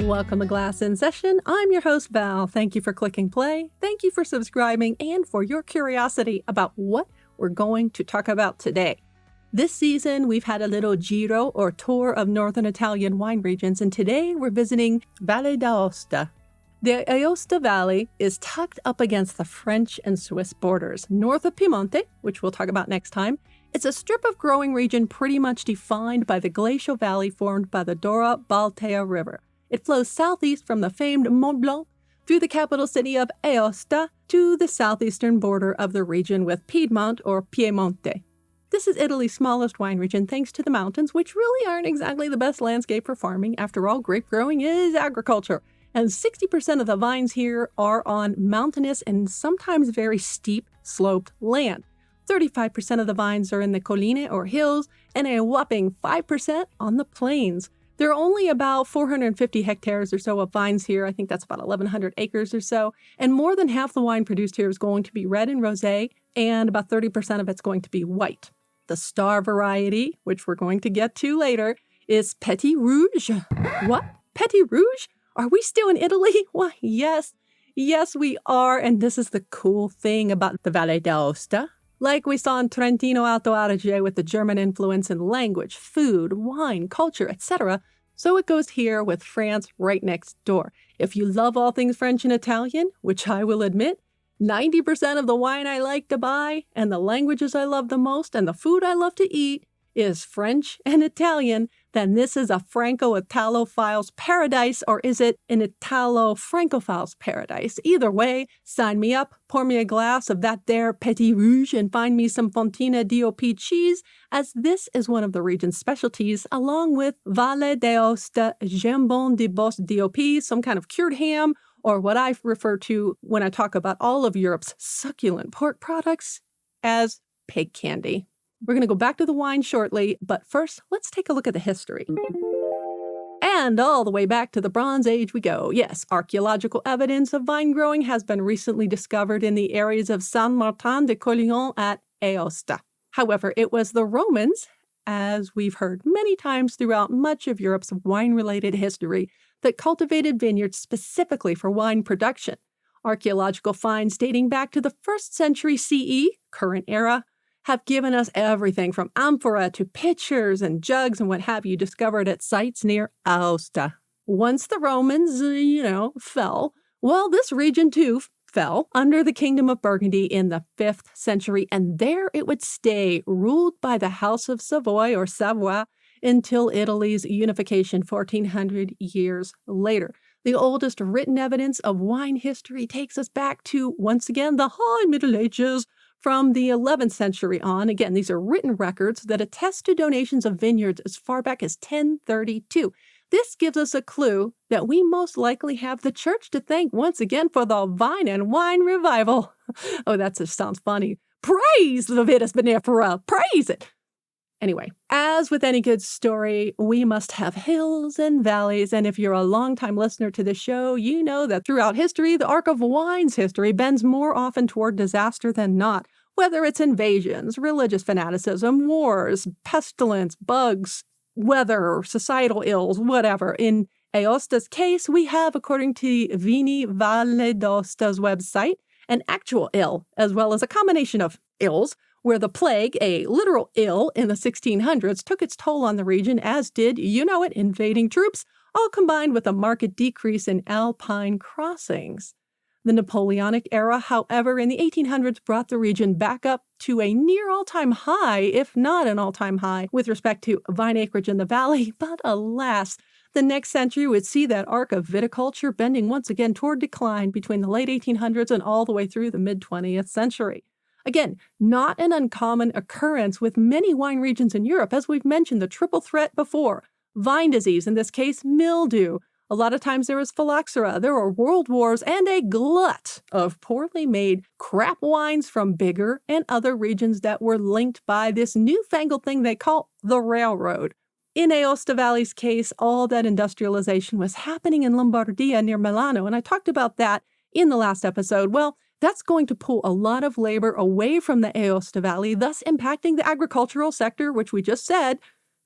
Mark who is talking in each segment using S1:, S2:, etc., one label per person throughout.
S1: Welcome to Glass in Session. I'm your host, Val. Thank you for clicking play. Thank you for subscribing and for your curiosity about what we're going to talk about today. This season, we've had a little giro or tour of northern Italian wine regions, and today we're visiting Valle d'Aosta. The Aosta Valley is tucked up against the French and Swiss borders, north of Piemonte, which we'll talk about next time. It's a strip of growing region pretty much defined by the glacial valley formed by the Dora Baltea River. It flows southeast from the famed Mont Blanc through the capital city of Aosta to the southeastern border of the region with Piedmont or Piemonte. This is Italy's smallest wine region thanks to the mountains, which really aren't exactly the best landscape for farming. After all, grape growing is agriculture. And 60% of the vines here are on mountainous and sometimes very steep sloped land. 35% of the vines are in the colline or hills, and a whopping 5% on the plains. There are only about 450 hectares or so of vines here. I think that's about 1,100 acres or so. And more than half the wine produced here is going to be red and rosé, and about 30% of it's going to be white. The star variety, which we're going to get to later, is Petit Rouge. What? Petit Rouge? Are we still in Italy? Why, yes. Yes, we are. And this is the cool thing about the Valle d'Aosta. Like we saw in Trentino Alto Adige with the German influence in language, food, wine, culture, etc., so it goes here with France right next door. If you love all things French and Italian, which I will admit, 90% of the wine I like to buy, and the languages I love the most, and the food I love to eat is French and Italian, then this is a Franco-Italophile's paradise, or is it an Italo-Francophile's paradise? Either way, sign me up, pour me a glass of that there Petit Rouge, and find me some Fontina DOP cheese, as this is one of the region's specialties, along with Valle d'Aosta Jambon de Bos DOP, some kind of cured ham, or what I refer to when I talk about all of Europe's succulent pork products as pig candy. We're going to go back to the wine shortly, but first, let's take a look at the history. And all the way back to the Bronze Age we go. Yes, archaeological evidence of vine growing has been recently discovered in the areas of Saint-Martin de Collignon at Aosta. However, it was the Romans, as we've heard many times throughout much of Europe's wine-related history, that cultivated vineyards specifically for wine production. Archaeological finds dating back to the 1st century CE, current era, have given us everything from amphora to pitchers and jugs and what have you discovered at sites near Aosta. Once the Romans, fell, well, this region too fell under the Kingdom of Burgundy in the 5th century, and there it would stay, ruled by the House of Savoy or Savoie, until Italy's unification 1400 years later. The oldest written evidence of wine history takes us back to, once again, the High Middle Ages, from the 11th century on. Again, these are written records that attest to donations of vineyards as far back as 1032. This gives us a clue that we most likely have the church to thank once again for the vine and wine revival. Oh, that just sounds funny. Praise the Vitis vinifera! Praise it! Anyway, as with any good story, we must have hills and valleys, and if you're a longtime listener to the show, you know that throughout history, the arc of wine's history bends more often toward disaster than not, whether it's invasions, religious fanaticism, wars, pestilence, bugs, weather, societal ills, whatever. In Aosta's case, we have, according to Vino Valle d'Aosta's website, an actual ill, as well as a combination of ills, where the plague, a literal ill in the 1600s, took its toll on the region, as did, invading troops, all combined with a marked decrease in alpine crossings. The Napoleonic era, however, in the 1800s brought the region back up to a near all-time high, if not an all-time high, with respect to vine acreage in the valley, but alas, the next century would see that arc of viticulture bending once again toward decline between the late 1800s and all the way through the mid-20th century. Again, not an uncommon occurrence with many wine regions in Europe, as we've mentioned the triple threat before. Vine disease, in this case, mildew. A lot of times there is phylloxera, there are world wars, and a glut of poorly made crap wines from bigger and other regions that were linked by this newfangled thing they call the railroad. In Aosta Valley's case, all that industrialization was happening in Lombardia near Milano, and I talked about that in the last episode. Well, that's going to pull a lot of labor away from the Aosta Valley, thus impacting the agricultural sector, which we just said,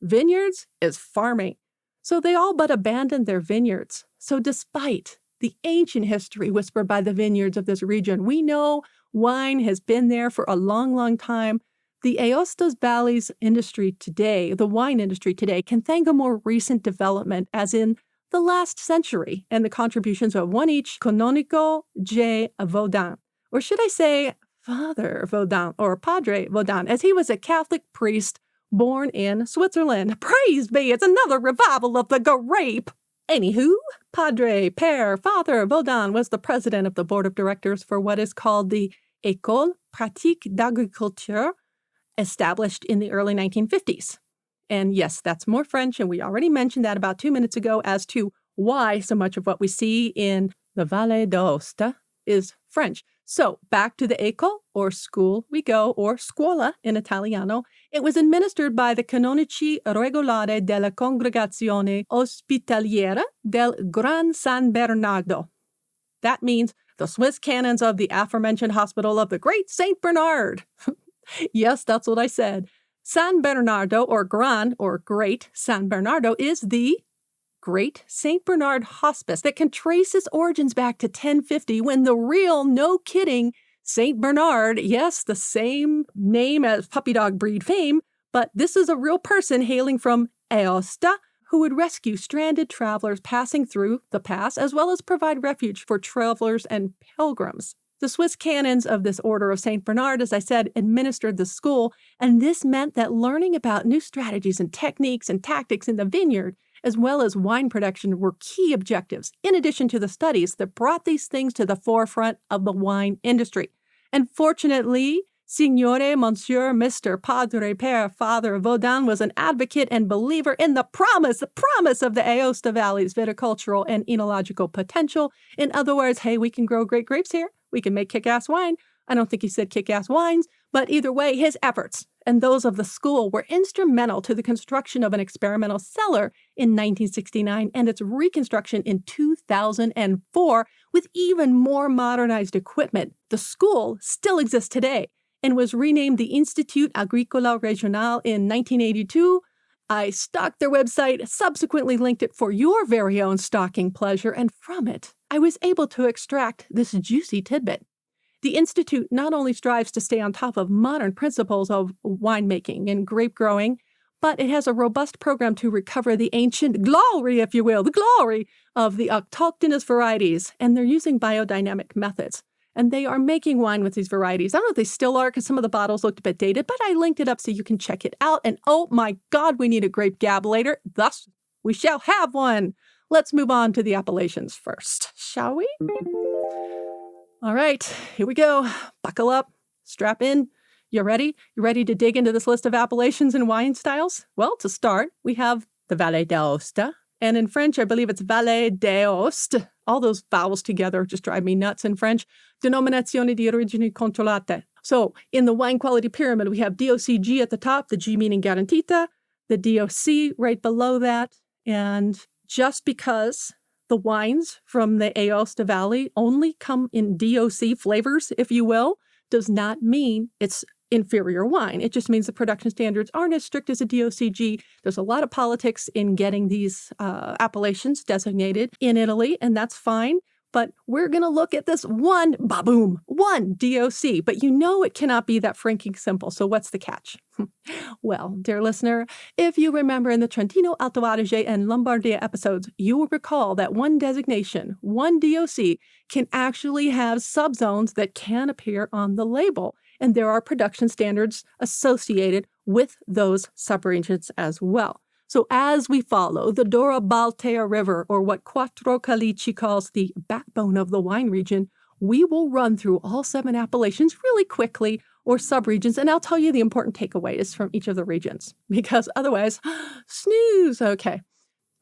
S1: vineyards is farming. So they all but abandoned their vineyards. So despite the ancient history whispered by the vineyards of this region, we know wine has been there for a long, long time. The Aosta's Valley's industry today, the wine industry today, can thank a more recent development, as in the last century, and the contributions of one each Canonico J. Vaudin, or should I say Father Vaudin, or Padre Vaudin, as he was a Catholic priest born in Switzerland. Praise be, it's another revival of the grape. Anywho, Padre Père Father Vaudin was the president of the board of directors for what is called the École Pratique d'Agriculture, established in the early 1950s. And yes, that's more French, and we already mentioned that about 2 minutes ago as to why so much of what we see in the Valle d'Aosta is French. So back to the École, or school we go, or scuola in Italiano. It was administered by the Canonici Regolari della Congregazione Ospitaliera del Gran San Bernardo. That means the Swiss canons of the aforementioned hospital of the Great Saint Bernard. Yes, that's what I said. San Bernardo, or Gran, or Great San Bernardo, is the Great St. Bernard Hospice that can trace its origins back to 1050, when the real, no kidding, St. Bernard, yes, the same name as puppy dog breed fame, but this is a real person hailing from Aosta who would rescue stranded travelers passing through the pass, as well as provide refuge for travelers and pilgrims. The Swiss canons of this order of St. Bernard, as I said, administered the school, and this meant that learning about new strategies and techniques and tactics in the vineyard, as well as wine production, were key objectives, in addition to the studies that brought these things to the forefront of the wine industry. And fortunately, Signore, Monsieur, Mr. Padre Père Father Vaudin was an advocate and believer in the promise of the Aosta Valley's viticultural and enological potential. In other words, hey, we can grow great grapes here. We can make kick-ass wine. I don't think he said kick-ass wines, but either way, his efforts and those of the school were instrumental to the construction of an experimental cellar in 1969 and its reconstruction in 2004 with even more modernized equipment. The school still exists today and was renamed the Institut Agricole Régional in 1982. I stalked their website, subsequently linked it for your very own stalking pleasure, and from it, I was able to extract this juicy tidbit. The Institute not only strives to stay on top of modern principles of winemaking and grape growing, but it has a robust program to recover the ancient glory, if you will, the glory of the autochthonous varieties, and they're using biodynamic methods. And they are making wine with these varieties. I don't know if they still are because some of the bottles looked a bit dated, but I linked it up so you can check it out. And oh my God, we need a grape gabulator. Thus, we shall have one. Let's move on to the appellations first, shall we? All right, here we go. Buckle up, strap in. You ready? You ready to dig into this list of appellations and wine styles? Well, to start, we have the Valle d'Aosta. And in French, I believe it's Valle d'Aoste. All those vowels together just drive me nuts in French. Denominazione di origini controllate. So in the wine quality pyramid, we have DOCG at the top, the G meaning garantita, the DOC right below that. And just because the wines from the Aosta Valley only come in DOC flavors, if you will, does not mean it's inferior wine. It just means the production standards aren't as strict as a DOCG. There's a lot of politics in getting these appellations designated in Italy, and that's fine. But we're going to look at this one DOC. But you know it cannot be that franking simple. So what's the catch? Well, dear listener, if you remember in the Trentino, Alto Adige, and Lombardia episodes, you will recall that one designation, one DOC, can actually have subzones that can appear on the label. And there are production standards associated with those subregions as well. So as we follow the Dora Baltea River, or what Quattro Calici calls the backbone of the wine region, we will run through all 7 appellations really quickly, or subregions, and I'll tell you the important takeaways from each of the regions, because otherwise, snooze. Okay,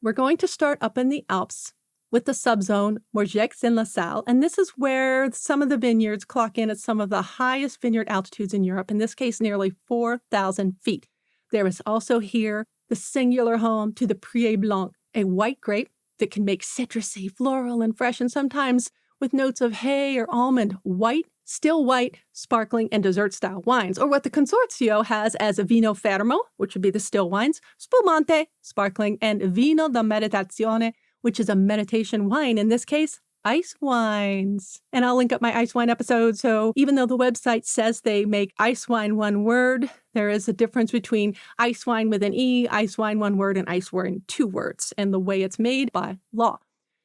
S1: we're going to start up in the Alps with the subzone Morgex-en-la-Salle, and this is where some of the vineyards clock in at some of the highest vineyard altitudes in Europe, in this case nearly 4,000 feet. There is also here the singular home to the Pré Blanc, a white grape that can make citrusy, floral, and fresh, and sometimes with notes of hay or almond, white, still white, sparkling, and dessert-style wines, or what the Consorzio has as a Vino Fermo, which would be the still wines, Spumante, sparkling, and Vino da Meditazione, which is a meditation wine. In this case, ice wines. And I'll link up my ice wine episode. So even though the website says they make ice wine one word, there is a difference between ice wine with an E, ice wine one word, and ice wine two words, and the way it's made by law.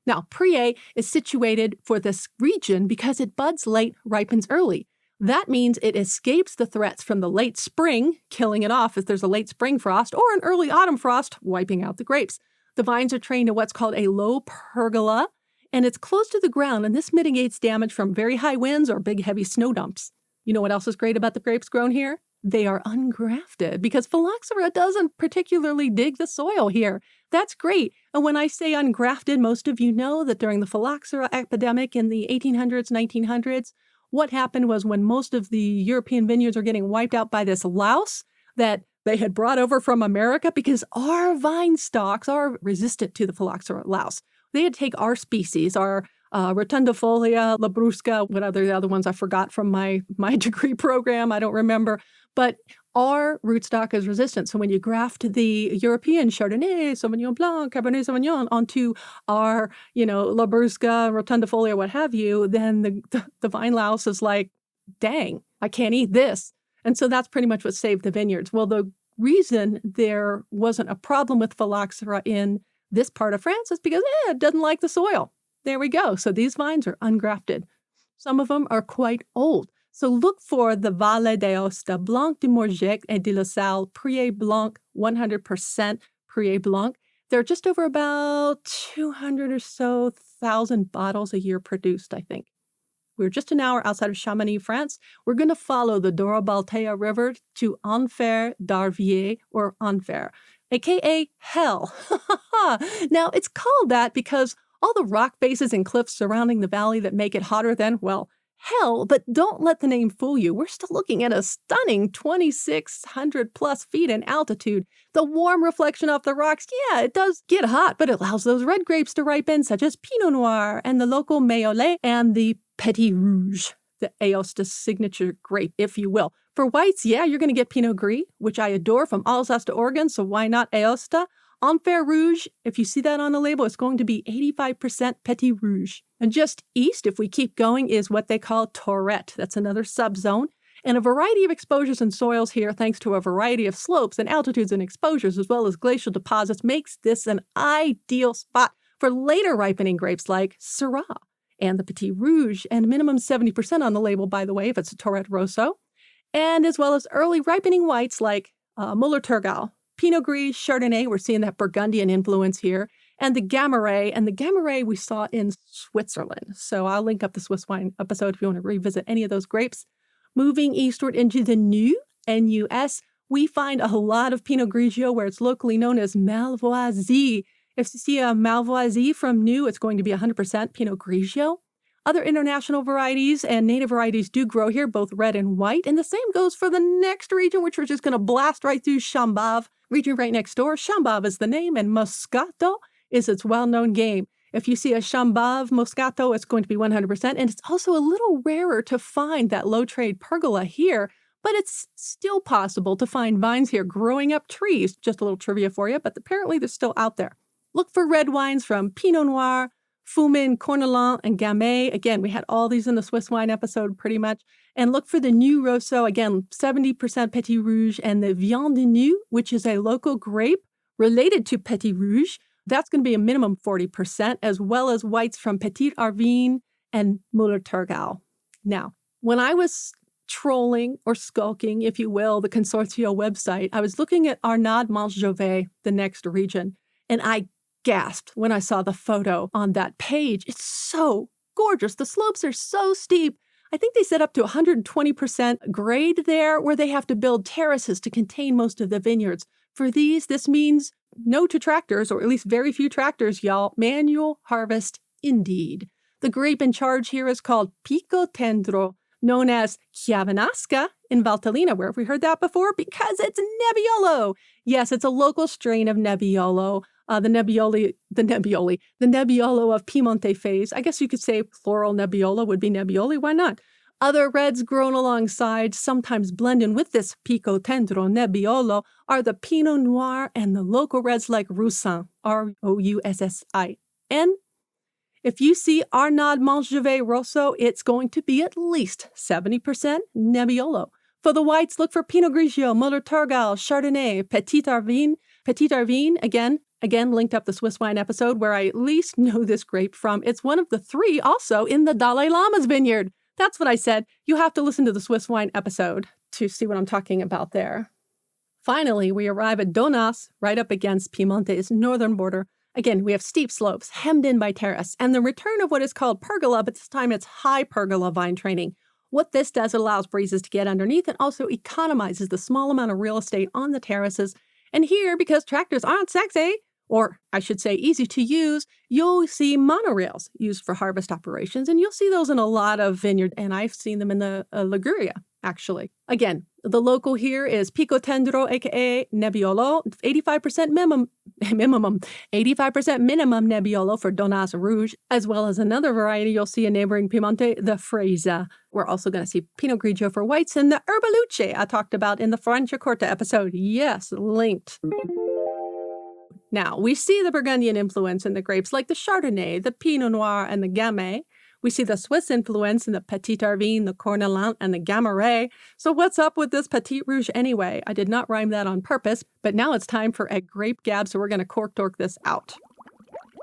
S1: Now, Pré is situated for this region because it buds late, ripens early. That means it escapes the threats from the late spring, killing it off if there's a late spring frost, or an early autumn frost, wiping out the grapes. The vines are trained in what's called a low pergola, and it's close to the ground, and this mitigates damage from very high winds or big heavy snow dumps. You know what else is great about the grapes grown here? They are ungrafted because phylloxera doesn't particularly dig the soil here. That's great. And when I say ungrafted, most of you know that during the phylloxera epidemic in the 1800s, 1900s, what happened was when most of the European vineyards were getting wiped out by this louse that they had brought over from America because our vine stocks are resistant to the phylloxera louse. They had take our species, our rotundifolia, labrusca, what are the other ones I forgot from my degree program, I don't remember. But our rootstock is resistant. So when you graft the European Chardonnay, Sauvignon Blanc, Cabernet Sauvignon onto our, labrusca, rotundifolia, what have you, then the vine louse is like, dang, I can't eat this. And so that's pretty much what saved the vineyards. Well, the reason there wasn't a problem with phylloxera in this part of France is because it doesn't like the soil. There we go. So these vines are ungrafted. Some of them are quite old. So look for the Valle d'Aosta, Blanc de Morges et de la Salle, Pré Blanc, 100% Pré Blanc. There are just over about 200 or so thousand bottles a year produced, I think. We're just an hour outside of Chamonix, France. We're going to follow the Dora-Baltea River to Enfer d'Arvier, or Enfer, a.k.a. Hell. Now, it's called that because all the rock faces and cliffs surrounding the valley that make it hotter than, well, hell, but don't let the name fool you. We're still looking at a stunning 2,600 plus feet in altitude. The warm reflection off the rocks, yeah, it does get hot, but it allows those red grapes to ripen, such as Pinot Noir and the local Mayolet and the Petit Rouge, the Aosta signature grape, if you will. For whites, yeah, you're going to get Pinot Gris, which I adore, from Alsace to Oregon, so why not Aosta? Enfer Rouge, if you see that on the label, it's going to be 85% Petit Rouge. And just east, if we keep going, is what they call Tourette. That's another subzone. And a variety of exposures and soils here, thanks to a variety of slopes and altitudes and exposures, as well as glacial deposits, makes this an ideal spot for later ripening grapes like Syrah and the Petit Rouge, and minimum 70% on the label, by the way, if it's a Tourette Rosso, and as well as early ripening whites like Müller-Thurgau, Pinot Gris, Chardonnay, we're seeing that Burgundian influence here, and the Gamay, and the Gamay we saw in Switzerland. So I'll link up the Swiss wine episode if you want to revisit any of those grapes. Moving eastward into the NU, N-U-S, we find a lot of Pinot Grigio where it's locally known as Malvoisie. If you see a Malvoisie from NU, it's going to be 100% Pinot Grigio. Other international varieties and native varieties do grow here, both red and white. And the same goes for the next region, which we're just going to blast right through, Chambave, region right next door. Chambave is the name, and Moscato is its well-known game. If you see a Chambave Moscato, it's going to be 100%. And it's also a little rarer to find that low-trade pergola here, but it's still possible to find vines here growing up trees. Just a little trivia for you, but apparently they're still out there. Look for red wines from Pinot Noir, Fumin, Cornelin, and Gamay. Again, we had all these in the Swiss wine episode pretty much. And look for the New Rosso, again, 70% Petit Rouge, and the Viande de Nu, which is a local grape related to Petit Rouge. That's going to be a minimum 40%, as well as whites from Petit Arvin and Müller-Thurgau. Now, when I was trolling or skulking, if you will, the Consortio website, I was looking at Arnaud-Montjovet, the next region, and I gasped when I saw the photo on that page. It's so gorgeous. The slopes are so steep. I think they set up to 120% grade there, where they have to build terraces to contain most of the vineyards. For these, this means no to tractors, or at least very few tractors, y'all. Manual harvest indeed. The grape in charge here is called Pico Tendro, known as Chiavenasca in Valtellina. Where have we heard that before? Because it's Nebbiolo. Yes, it's a local strain of Nebbiolo. The Nebbiolo of Piemonte-Phase. I guess you could say floral Nebbiolo would be Nebbioli. Why not? Other reds grown alongside, sometimes blending with this Pico Tendro Nebbiolo, are the Pinot Noir and the local reds like Roussin, Roussin. And if you see Arnaud Montgevet Rosso, it's going to be at least 70% Nebbiolo. For the whites, look for Pinot Grigio, Müller-Thurgau, Chardonnay, Petit Arvin. Petit Arvin, again, linked up the Swiss wine episode where I at least know this grape from. It's one of the 3 also in the Dalai Lama's vineyard. That's what I said. You have to listen to the Swiss wine episode to see what I'm talking about there. Finally, we arrive at Donnas, right up against Piemonte's northern border. Again, we have steep slopes hemmed in by terrace and the return of what is called pergola, but this time it's high pergola vine training. What this does, it allows breezes to get underneath and also economizes the small amount of real estate on the terraces. And here, because tractors aren't sexy, or I should say easy to use, you'll see monorails used for harvest operations, and you'll see those in a lot of vineyards, and I've seen them in the Liguria, actually. Again, the local here is Pico Tendro, aka Nebbiolo, 85% minimum 85% minimum Nebbiolo for Donnas Rouge, as well as another variety you'll see in neighboring Piemonte, the Freisa. We're also going to see Pinot Grigio for whites and the Herbaluce I talked about in the Franciacorta episode. Yes, linked. Now, we see the Burgundian influence in the grapes like the Chardonnay, the Pinot Noir, and the Gamay. We see the Swiss influence in the Petit Arvin, the Cornelin, and the Gamaret. So what's up with this Petit Rouge anyway? I did not rhyme that on purpose, but now it's time for a grape gab, so we're going to cork-dork this out.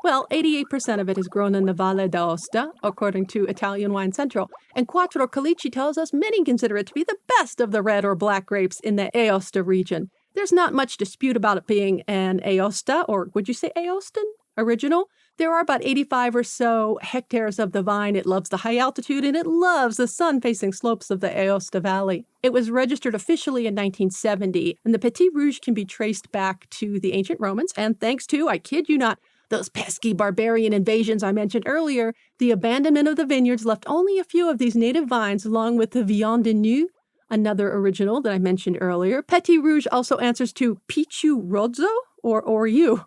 S1: Well, 88% of it is grown in the Valle d'Aosta, according to Italian Wine Central, and Quattro Calici tells us many consider it to be the best of the red or black grapes in the Aosta region. There's not much dispute about it being an Aosta, or would you say Aostan, original? There are about 85 or so hectares of the vine. It loves the high altitude and it loves the sun-facing slopes of the Aosta Valley. It was registered officially in 1970, and the Petit Rouge can be traced back to the ancient Romans, and thanks to, I kid you not, those pesky barbarian invasions I mentioned earlier, the abandonment of the vineyards left only a few of these native vines along with the Viande de Nu, another original that I mentioned earlier. Petit Rouge also answers to Pichu Rozzo or Oriu.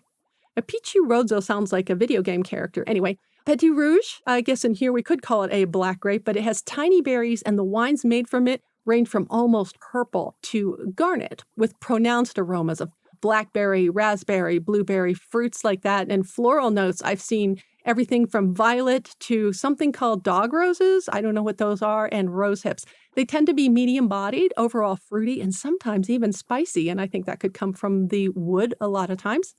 S1: A Pichu Rozzo sounds like a video game character. Anyway, Petit Rouge, I guess in here we could call it a black grape, but it has tiny berries and the wines made from it range from almost purple to garnet with pronounced aromas of blackberry, raspberry, blueberry, fruits like that, and floral notes. I've seen everything from violet to something called dog roses. I don't know what those are, and rose hips. They tend to be medium-bodied, overall fruity, and sometimes even spicy, and I think that could come from the wood a lot of times.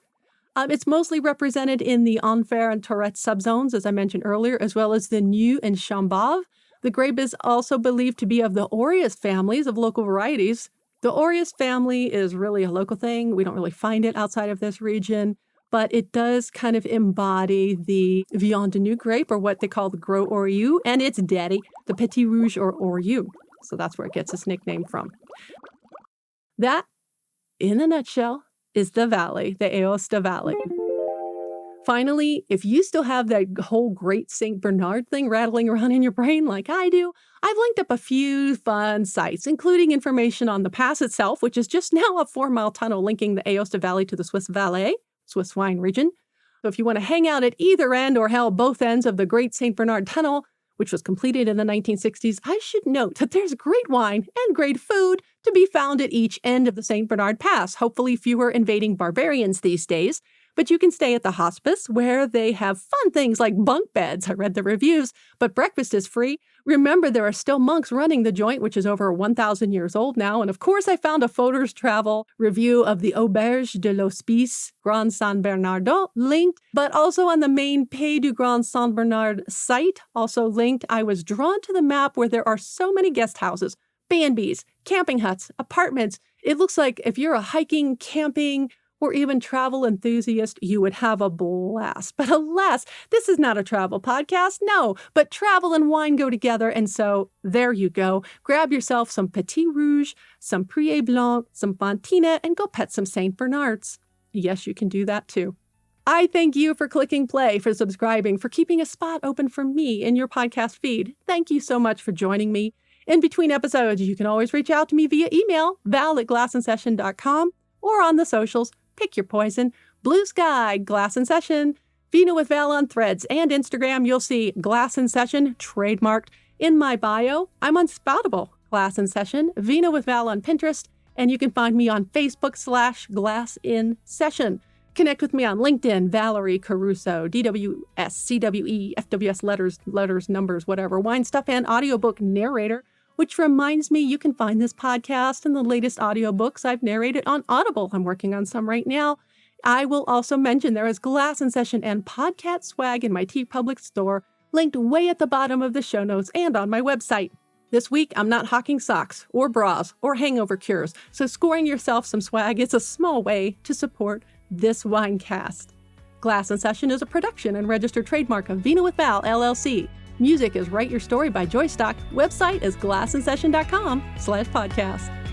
S1: It's mostly represented in the Enfer and Tourette subzones, as I mentioned earlier, as well as the New and Chambave. The grape is also believed to be of the Aureus families of local varieties. The Aureus family is really a local thing. We don't really find it outside of this region, but it does kind of embody the Viande de Nu grape, or what they call the Gros Oriu, and its daddy, the Petit Rouge or Oriu. So that's where it gets its nickname from. That, in a nutshell, is the Valley, the Aosta Valley. Finally, if you still have that whole Great St. Bernard thing rattling around in your brain like I do, I've linked up a few fun sites, including information on the pass itself, which is just now a 4-mile tunnel linking the Aosta Valley to the Swiss Valais, Swiss wine region. So if you want to hang out at either end, or hell, both ends of the Great St. Bernard Tunnel, which was completed in the 1960s, I should note that there's great wine and great food to be found at each end of the St. Bernard Pass. Hopefully fewer invading barbarians these days. But you can stay at the hospice, where they have fun things like bunk beds. I read the reviews, but breakfast is free. Remember, there are still monks running the joint, which is over 1,000 years old now. And of course, I found a Photos Travel review of the Auberge de l'Hospice Grand San Bernardo linked, but also on the main Pays du Grand Saint Bernard site, also linked. I was drawn to the map where there are so many guest houses, B&Bs, camping huts, apartments. It looks like if you're a hiking, camping, or even travel enthusiast, you would have a blast. But alas, this is not a travel podcast, no, but travel and wine go together, and so there you go. Grab yourself some Petit Rouge, some Prieuré Blanc, some Fontina, and go pet some St. Bernards. Yes, you can do that too. I thank you for clicking play, for subscribing, for keeping a spot open for me in your podcast feed. Thank you so much for joining me. In between episodes, you can always reach out to me via email, val@glassandsession.com, or on the socials. Pick your poison. Blue Sky, Glass in Session, Vino With Val on Threads, and Instagram. You'll see Glass in Session trademarked in my bio. I'm on Spoutable, Glass in Session, Vino With Val on Pinterest, and you can find me on Facebook /Glass in Session. Connect with me on LinkedIn, Valerie Caruso, DWS, CWE, FWS letters, numbers, whatever, wine stuff and audiobook narrator, which reminds me you can find this podcast and the latest audiobooks I've narrated on Audible. I'm working on some right now. I will also mention there is Glass in Session and podcast swag in my TeePublic store, linked way at the bottom of the show notes and on my website. This week, I'm not hawking socks or bras or hangover cures, so scoring yourself some swag is a small way to support this winecast. Glass in Session is a production and registered trademark of Vino With Val, LLC. Music is Write Your Story by Joystock. Website is glassinsession.com/podcast.